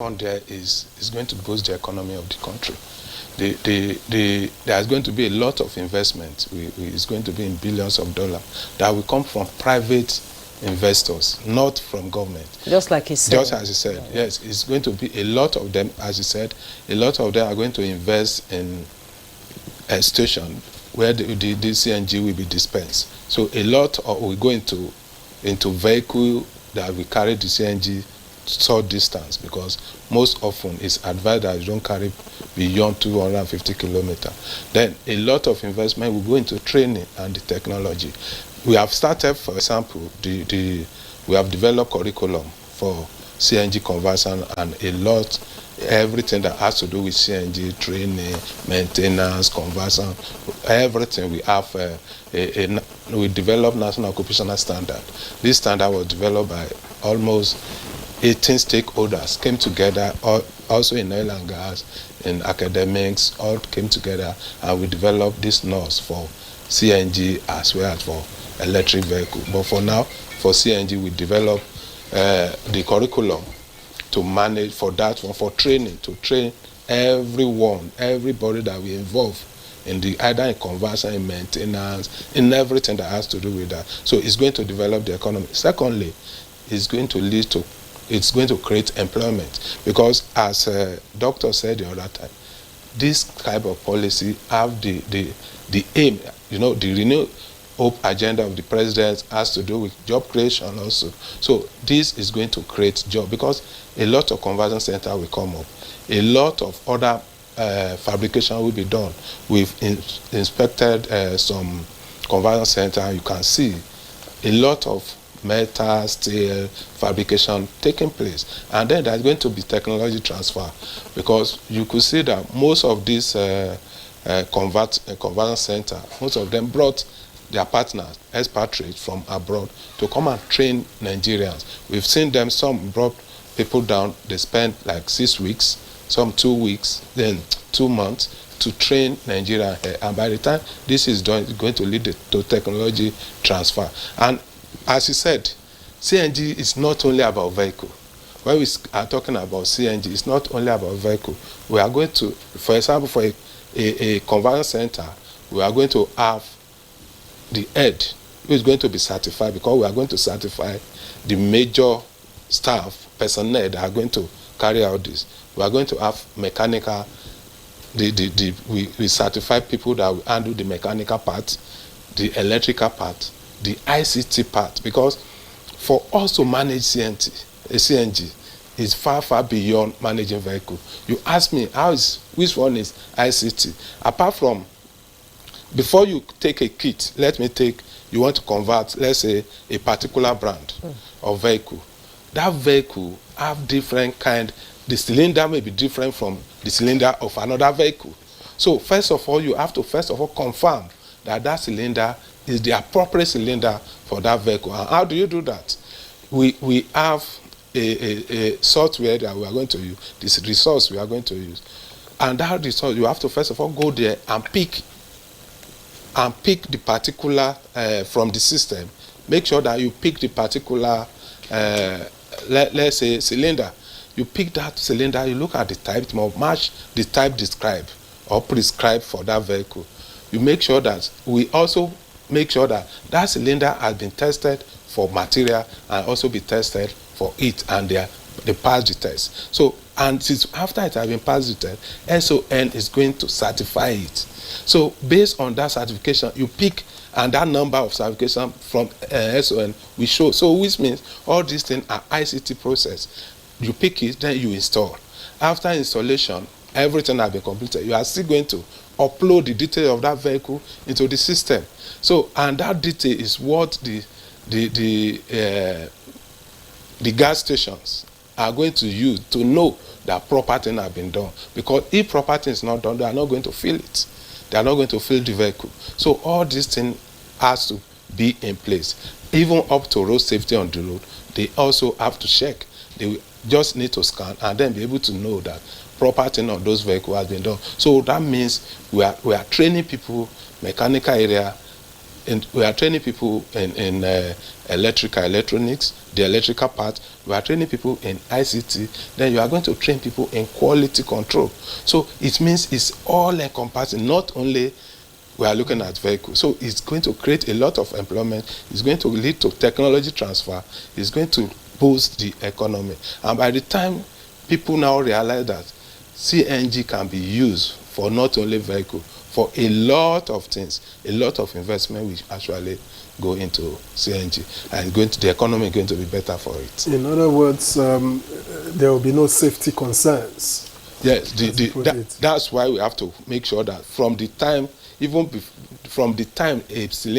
on there is going to boost the economy of the country. There's going to be a lot of investment. It's going to be in billions of dollars that will come from private investors, not from government. Just like he said. Just as he said, yes. It's going to be a lot of them, as he said, a lot of them are going to invest in a station where the CNG will be dispensed. So a lot will go into vehicle that will carry the CNG short distance, because most often it's advised that you don't carry beyond 250 kilometers. Then a lot of investment will go into training and the technology. We have started, for example, we have developed curriculum for CNG conversion and a lot, everything that has to do with CNG, training, maintenance, conversion, everything. We have we developed national occupational standard. This standard was developed by almost 18 stakeholders, came together, also in oil and gas, in academics, all came together, and we developed this norms for CNG as well as for electric vehicle. But for now, for CNG, we develop the curriculum to manage for that one, for training, to train everyone, everybody that we involve in the either in conversion, in maintenance, in everything that has to do with that. So it's going to develop the economy. Secondly, it's going to create employment, because as doctor said the other time, this type of policy have the aim, the renewed hope agenda of the president has to do with job creation also. So this is going to create job, because a lot of conversion center will come up, a lot of other fabrication will be done. We've inspected some conversion center. You can see a lot of metal, steel, fabrication taking place. And then there's going to be technology transfer, because you could see that most of these conversion center, most of them brought their partners, expatriates from abroad, to come and train Nigerians. We've seen them, some brought people down, they spent like 6 weeks, some 2 weeks, then 2 months to train Nigerians here. And by the time this is done, it's going to lead to technology transfer. And as he said, CNG is not only about vehicle. When we are talking about CNG, it's not only about vehicle. We are going to, for example, for a conversion center, we are going to have the head who is going to be certified, because we are going to certify the major staff, personnel that are going to carry out this. We are going to have mechanical, we certify people that will handle the mechanical part, the electrical part, the ICT part, because for us to manage CNG is far, far beyond managing vehicle. You ask me, which one is ICT? Apart from, before you take a kit, you want to convert, let's say, a particular brand of vehicle. That vehicle have different kind, the cylinder may be different from the cylinder of another vehicle. So first of all, you have to confirm that that cylinder is the appropriate cylinder for that vehicle. And how do you do that? We have a software that we are going to use, this resource we are going to use. And that resource, you have to first of all go there and pick the particular from the system. Make sure that you pick the particular, let's say, cylinder. You pick that cylinder, you look at the type, it must match the type described or prescribed for that vehicle. You make sure that, we also make sure that that cylinder has been tested for material and also be tested for it, and they pass the test. So, and since after it has been passed the test, SON is going to certify it. So based on that certification, you pick, and that number of certification from SON we show. So which means all these things are ICT process. You pick it, then you install. After installation, everything has been completed. You are still going to upload the detail of that vehicle into the system. So, and that detail is what the gas stations are going to use to know that proper thing has been done. Because if proper thing is not done, they are not going to fill it. They are not going to fill the vehicle. So all these things has to be in place. Even up to road safety on the road, they also have to check. They just need to scan and then be able to know that proper thing on those vehicles has been done. So that means we are training people, mechanical area, we are training people in electronics, the electrical part. We are training people in ICT. Then you are going to train people in quality control. So it means it's all encompassing, not only we are looking at vehicles. So it's going to create a lot of employment. It's going to lead to technology transfer. It's going to boost the economy. And by the time people now realize that CNG can be used for not only vehicle, for a lot of things, a lot of investment will actually go into CNG, and the economy is going to be better for it. In other words, there will be no safety concerns. Yes, that's why we have to make sure that from the time, from the time a cylinder